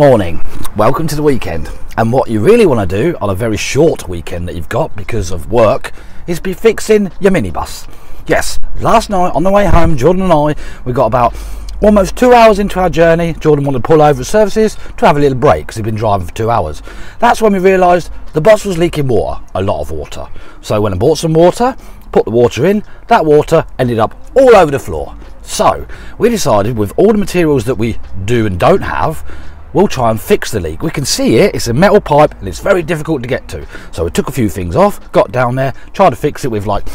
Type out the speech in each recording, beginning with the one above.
morning, welcome to the weekend. And what you really want to do on a very short weekend that you've got because of work is be fixing your minibus. Yes, last night on the way home, Jordan and I, we got about almost 2 hours into our journey. Jordan wanted to pull over at services to have a little break because he'd been driving for 2 hours. That's when we realised the bus was leaking water, a lot of water. So I went and bought some water, put the water in, that water ended up all over the floor. So we decided with all the materials that we do and don't have, we'll try and fix the leak. We can see it, it's a metal pipe and it's very difficult to get to. So we took a few things off, got down there, tried to fix it with like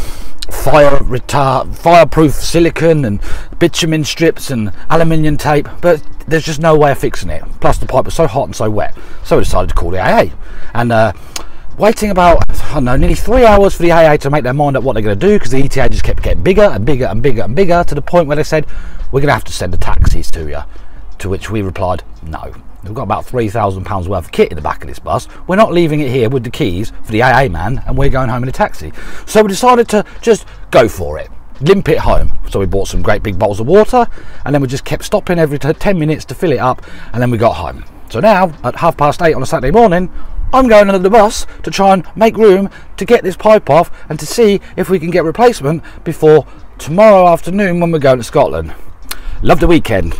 fireproof silicone and bitumen strips and aluminium tape, but there's just no way of fixing it. Plus the pipe was so hot and so wet. So we decided to call the AA. And waiting about, I don't know, nearly 3 hours for the AA to make their mind up what they're going to do, because the ETA just kept getting bigger and bigger and bigger and bigger, to the point where they said, we're going to have to send the taxis to you. To which we replied, no. We've got about £3,000 worth of kit in the back of this bus. We're not leaving it here with the keys for the AA man, and we're going home in a taxi. So we decided to just go for it, limp it home. So we bought some great big bottles of water, and then we just kept stopping every 10 minutes to fill it up, and then we got home. So now at 8:30 on a Saturday morning, I'm going under the bus to try and make room to get this pipe off and to see if we can get replacement before tomorrow afternoon when we're going to Scotland. Love the weekend.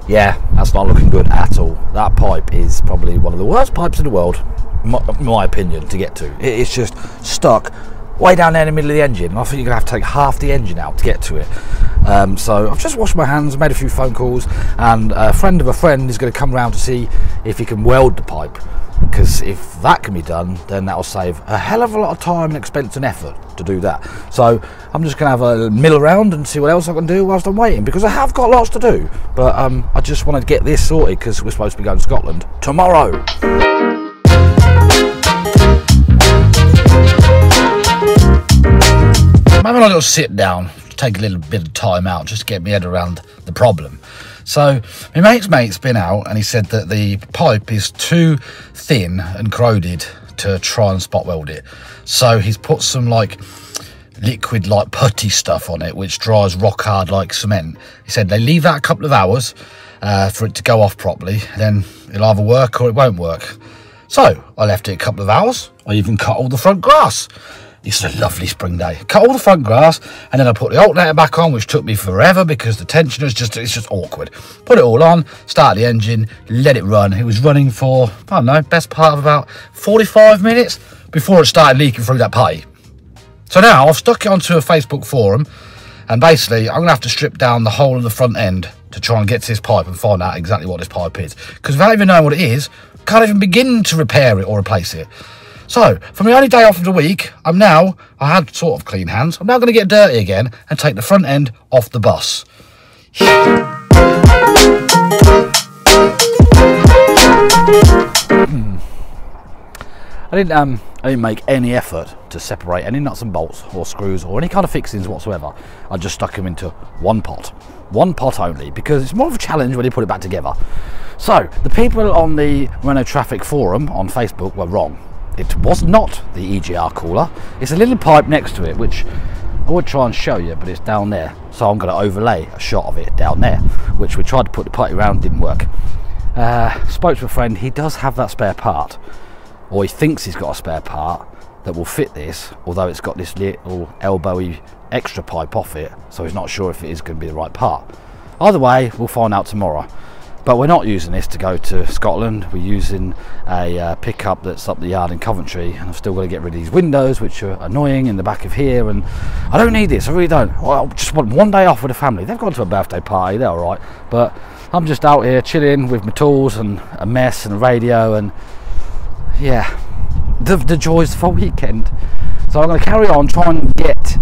Yeah, that's not looking good at all. That pipe is probably one of the worst pipes in the world, in my opinion, to get to. It's just stuck way down there in the middle of the engine, and I think you're going to have to take half the engine out to get to it. So I've just washed my hands, made a few phone calls, and a friend of a friend is going to come round to see if he can weld the pipe, because if that can be done, then that'll save a hell of a lot of time and expense and effort to do that. So I'm just going to have a mill around and see what else I can do whilst I'm waiting, because I have got lots to do, but I just want to get this sorted because we're supposed to be going to Scotland tomorrow. I'm having a little sit down, take a little bit of time out, just to get my head around the problem. So my mate's been out and he said that the pipe is too thin and corroded to try and spot weld it. So he's put some like liquid like putty stuff on it, which dries rock hard like cement. He said they leave that a couple of hours for it to go off properly, then it'll either work or it won't work. So I left it a couple of hours. I even cut all the front grass. It's a lovely spring day. Cut all the front grass, and then I put the alternator back on, which took me forever because the tensioner is it's just awkward. Put it all on, start the engine, let it run. It was running for, I don't know, best part of about 45 minutes before it started leaking through that pipe. So now I've stuck it onto a Facebook forum, and basically I'm going to have to strip down the whole of the front end to try and get to this pipe and find out exactly what this pipe is. Because without even knowing what it is, I can't even begin to repair it or replace it. So, for my only day off of the week, I had sort of clean hands, I'm now going to get dirty again and take the front end off the bus. I didn't make any effort to separate any nuts and bolts or screws or any kind of fixings whatsoever. I just stuck them into one pot only, because it's more of a challenge when you put it back together. So, the people on the Renault Traffic forum on Facebook were wrong. It was not the EGR cooler. It's a little pipe next to it, which I would try and show you, but it's down there. So I'm going to overlay a shot of it down there, which we tried to put the putty around, didn't work. Spoke to a friend, he does have that spare part, or he thinks he's got a spare part that will fit this, although it's got this little elbowy extra pipe off it, so he's not sure if it is going to be the right part. Either way, we'll find out tomorrow. But we're not using this to go to Scotland. We're using a pickup that's up the yard in Coventry, and I've still got to get rid of these windows, which are annoying, in the back of here, and I don't need this, I really don't. Well, I just want one day off with the family. They've gone to a birthday party, they're alright, but I'm just out here chilling with my tools and a mess and a radio, and yeah, the joys of a weekend. So I'm going to carry on, try and get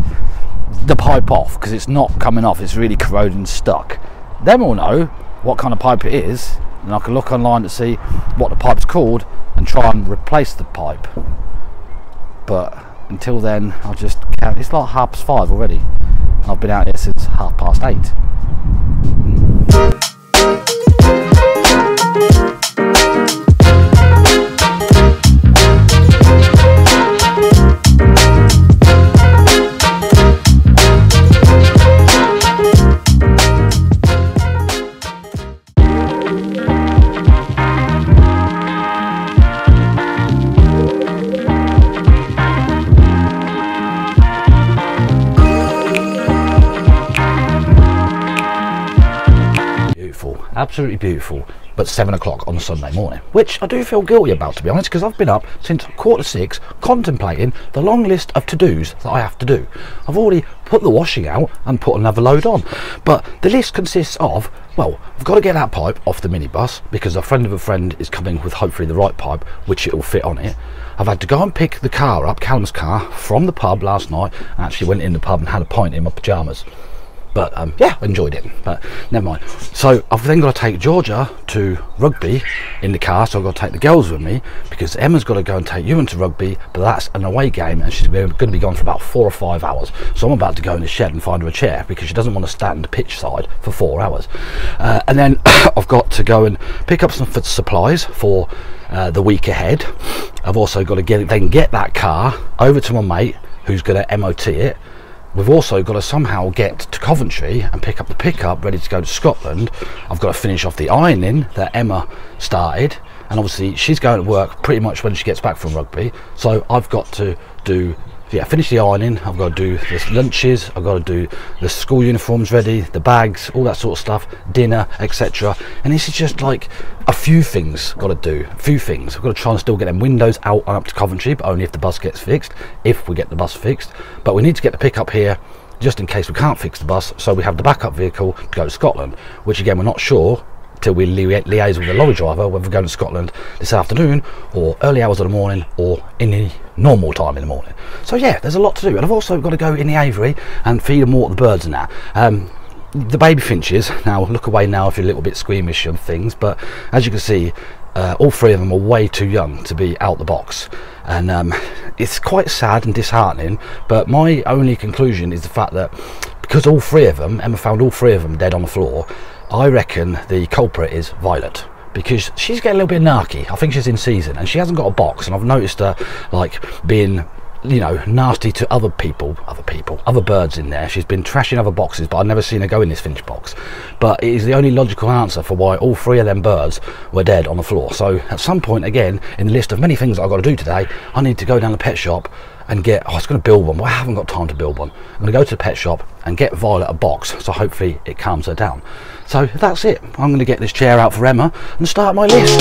the pipe off, because it's not coming off, it's really corroded and stuck. Then we'll know what kind of pipe it is, and I can look online to see what the pipe's called and try and replace the pipe. But until then, I'll just count. It's like 5:30 already. I've been out here since 8:30. absolutely beautiful, but 7 o'clock on a Sunday morning, which I do feel guilty about, to be honest, because I've been up since 5:45 contemplating the long list of to-dos that I have to do. I've already put the washing out and put another load on, but the list consists of, well, I've got to get that pipe off the minibus because a friend of a friend is coming with hopefully the right pipe which it will fit on it. I've had to go and pick the car up, Callum's car, from the pub last night. I actually went in the pub and had a pint in my pyjamas. But yeah, I enjoyed it, but never mind. So I've then got to take Georgia to rugby in the car, so I've got to take the girls with me because Emma's got to go and take Ewan to rugby, but that's an away game and she's going to be gone for about 4 or 5 hours. So I'm about to go in the shed and find her a chair because she doesn't want to stand pitch side for 4 hours. And then I've got to go and pick up some supplies for the week ahead. I've also got to get that car over to my mate who's going to MOT it. We've also got to somehow get to Coventry and pick up the pickup ready to go to Scotland. I've got to finish off the ironing that Emma started, and obviously she's going to work pretty much when she gets back from rugby, so I've got to finish the ironing. I've got to do the lunches, I've got to do the school uniforms ready, the bags, all that sort of stuff, dinner, etc. And this is just like a few things got to do, a few things. I've got to try and still get them windows out and up to Coventry, but only if the bus gets fixed, if we get the bus fixed. But we need to get the pickup here just in case we can't fix the bus, so we have the backup vehicle to go to Scotland, which again we're not sure till we liaise with the lorry driver whether we're going to Scotland this afternoon or early hours of the morning or in the normal time in the morning. So yeah, there's a lot to do, and I've also got to go in the aviary and feed and water the birds and that. The baby finches, now look away now if you're a little bit squeamish on things, but as you can see, all 3 of them are way too young to be out the box, and it's quite sad and disheartening. But my only conclusion is the fact that because all 3 of them, Emma found all 3 of them dead on the floor, I reckon the culprit is Violet, because she's getting a little bit narky. I think she's in season and she hasn't got a box, and I've noticed her like being, you know, nasty to other birds in there. She's been trashing other boxes, but I've never seen her go in this finch box. But it is the only logical answer for why all 3 of them birds were dead on the floor. So at some point, again, in the list of many things I've got to do today, I need to go down the pet shop and get, I was going to build one, but I haven't got time to build one. I'm going to go to the pet shop and get Violet a box, so hopefully it calms her down. So that's it. I'm going to get this chair out for Emma and start my list.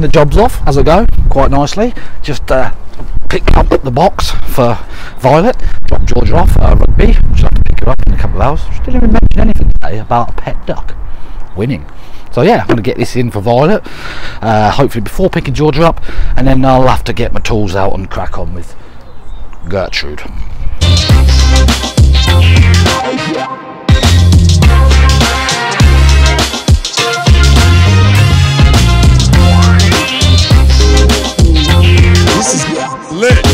The jobs off as I go quite nicely. Just picked up the box for Violet, dropped Georgia off rugby, just have to pick her up in a couple of hours. She didn't even mention anything today about a pet duck winning. So yeah, I'm going to get this in for Violet, hopefully before picking Georgia up, and then I'll have to get my tools out and crack on with Gertrude. This is lit.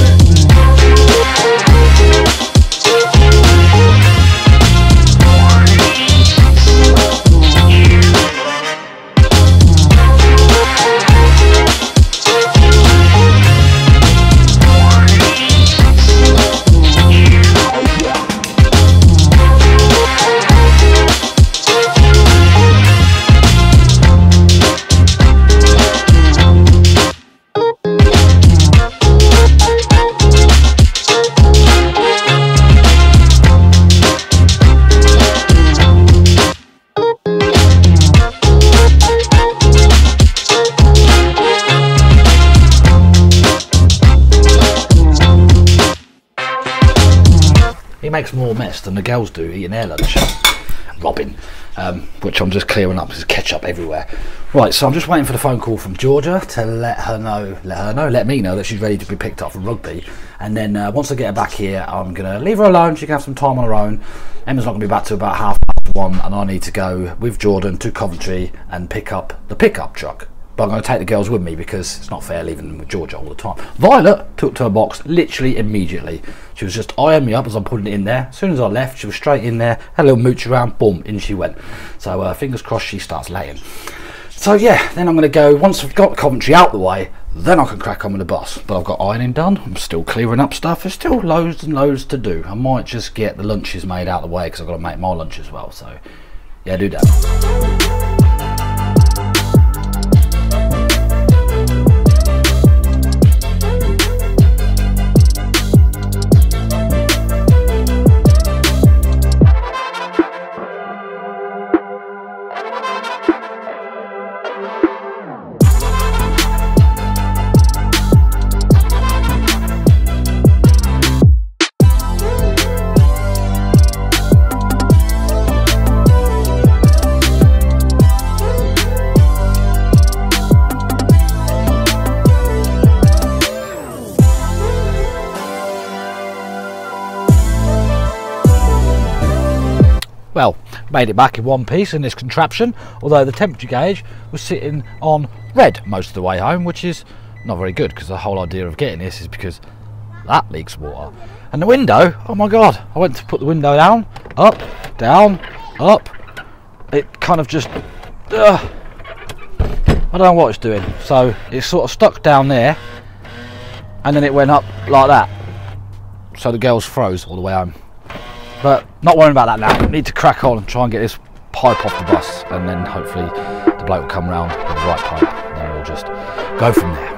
makes more mess than the girls do eating their lunch. Robbing, which I'm just clearing up. There's ketchup everywhere. Right, so I'm just waiting for the phone call from Georgia to let me know that she's ready to be picked up from rugby. And then once I get her back here, I'm gonna leave her alone. She can have some time on her own. Emma's not gonna be back till about 1:30, and I need to go with Jordan to Coventry and pick up the pickup truck. But I'm going to take the girls with me because it's not fair leaving them with Georgia all the time. Violet took to her box literally immediately. She was just eyeing me up as I'm putting it in there. As soon as I left, she was straight in there, had a little mooch around, boom, in she went. So fingers crossed she starts laying. So yeah, then I'm going to go, once I've got Coventry out the way, then I can crack on with the bus. But I've got ironing done, I'm still clearing up stuff, there's still loads and loads to do. I might just get the lunches made out of the way because I've got to make my lunch as well. So yeah, do that. Well, made it back in one piece in this contraption, although the temperature gauge was sitting on red most of the way home, which is not very good because the whole idea of getting this is because that leaks water. And the window, oh my god, I went to put the window down, up, it kind of just, I don't know what it's doing. So it's sort of stuck down there and then it went up like that. So the girls froze all the way home. But not worrying about that now. Need to crack on and try and get this pipe off the bus, and then hopefully the bloke will come round with the right pipe, and then we'll just go from there.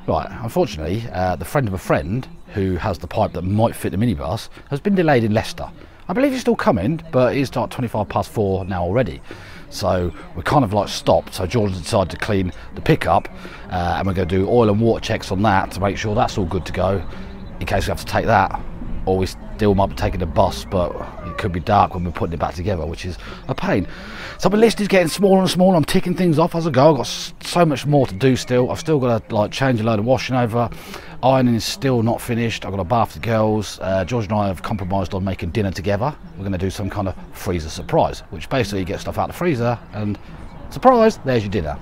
Right, unfortunately, the friend of a friend who has the pipe that might fit the minibus has been delayed in Leicester. I believe he's still coming, but it's like 4:25 now already. So we're kind of like stopped. So Jordan's decided to clean the pickup, and we're going to do oil and water checks on that to make sure that's all good to go, in case we have to take that, or we still might be taking the bus, but it could be dark when we're putting it back together, which is a pain. So my list is getting smaller and smaller. I'm ticking things off as I go. I've got so much more to do still. I've still got to like change a load of washing over. Ironing is still not finished. I've got to bath the girls. George and I have compromised on making dinner together. We're going to do some kind of freezer surprise, which basically gets stuff out of the freezer and surprise, there's your dinner.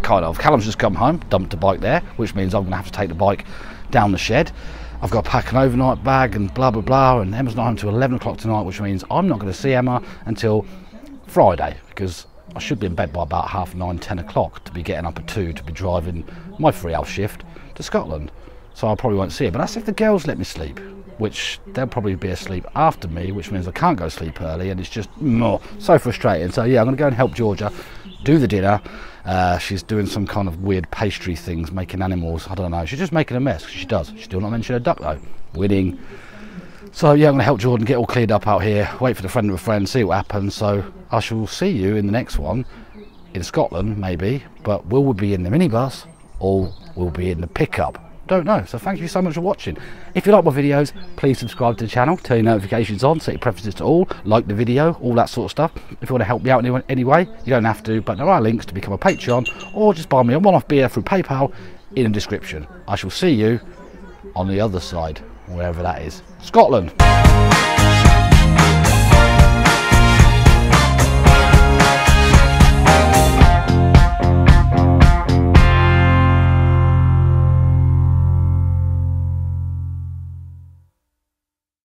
Kind of. Callum's just come home, dumped the bike there, which means I'm going to have to take the bike down the shed. I've got to pack an overnight bag and blah blah blah, and Emma's not home till 11 o'clock tonight, which means I'm not going to see Emma until Friday, because I should be in bed by about 9:30, 10 o'clock to be getting up at 2 to be driving my 3-hour shift to Scotland. So I probably won't see her, but that's if the girls let me sleep, which they'll probably be asleep after me, which means I can't go sleep early, and it's just so frustrating. So yeah, I'm going to go and help Georgia do the dinner. She's doing some kind of weird pastry things, making animals, I don't know, she's just making a mess. She does. She's still not mentioned a duck though. Winning. So yeah, I'm going to help Jordan get all cleared up out here, wait for the friend of a friend, see what happens. So I shall see you in the next one, in Scotland maybe, but will we be in the minibus or will we be in the pickup? Don't know. So thank you so much for watching. If you like my videos, please subscribe to the channel, turn your notifications on, set your preferences to all, like the video, all that sort of stuff. If you want to help me out in any way, you don't have to, but there are links to become a Patreon or just buy me a one-off beer through PayPal in the description. I shall see you on the other side, wherever that is. Scotland.